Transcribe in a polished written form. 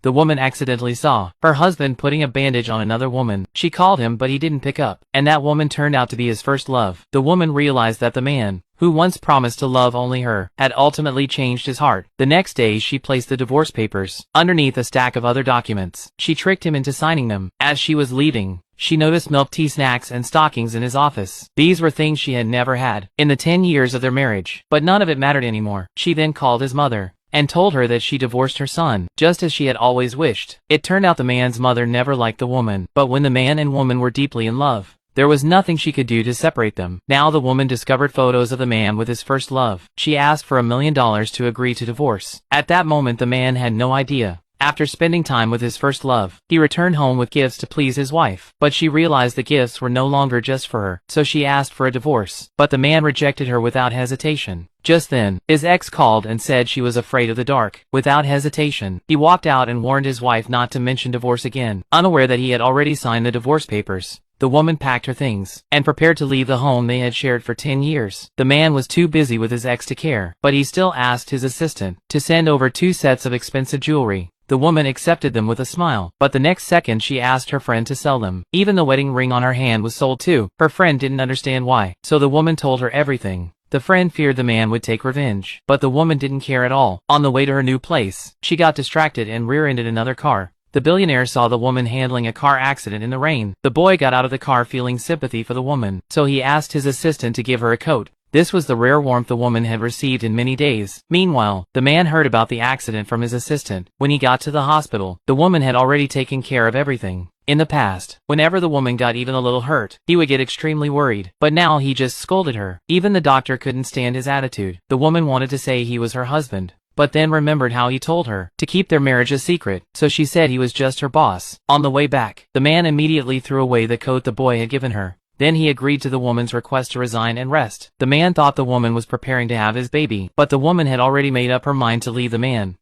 the woman accidentally saw her husband putting a bandage on another woman. She called him but he didn't pick up, and that woman turned out to be his first love. The woman realized that the man, who once promised to love only her, had ultimately changed his heart. The next day she placed the divorce papers underneath a stack of other documents. She tricked him into signing them. As she was leaving, she noticed milk tea snacks and stockings in his office. These were things she had never had in the 10 years of their marriage, but none of it mattered anymore. She then called his mother and told her that she divorced her son, just as she had always wished. It turned out the man's mother never liked the woman, but when the man and woman were deeply in love, there was nothing she could do to separate them. Now the woman discovered photos of the man with his first love. She asked for $1 million to agree to divorce. At that moment the man had no idea. After spending time with his first love, he returned home with gifts to please his wife. But she realized the gifts were no longer just for her, so she asked for a divorce. But the man rejected her without hesitation. Just then, his ex called and said she was afraid of the dark. Without hesitation, he walked out and warned his wife not to mention divorce again, unaware that he had already signed the divorce papers. The woman packed her things and prepared to leave the home they had shared for 10 years. The man was too busy with his ex to care, but he still asked his assistant to send over 2 sets of expensive jewelry. The woman accepted them with a smile, but the next second she asked her friend to sell them. Even the wedding ring on her hand was sold too. Her friend didn't understand why, so the woman told her everything. The friend feared the man would take revenge, but the woman didn't care at all. On the way to her new place, she got distracted and rear-ended another car. The billionaire saw the woman handling a car accident in the rain. The boy got out of the car feeling sympathy for the woman, so he asked his assistant to give her a coat. This was the rare warmth the woman had received in many days. Meanwhile, the man heard about the accident from his assistant. When he got to the hospital, the woman had already taken care of everything. In the past, whenever the woman got even a little hurt, he would get extremely worried, but now he just scolded her. Even the doctor couldn't stand his attitude. The woman wanted to say he was her husband, but then remembered how he told her to keep their marriage a secret, so she said he was just her boss. On the way back, the man immediately threw away the coat the boy had given her. Then he agreed to the woman's request to resign and rest. The man thought the woman was preparing to have his baby, but the woman had already made up her mind to leave the man.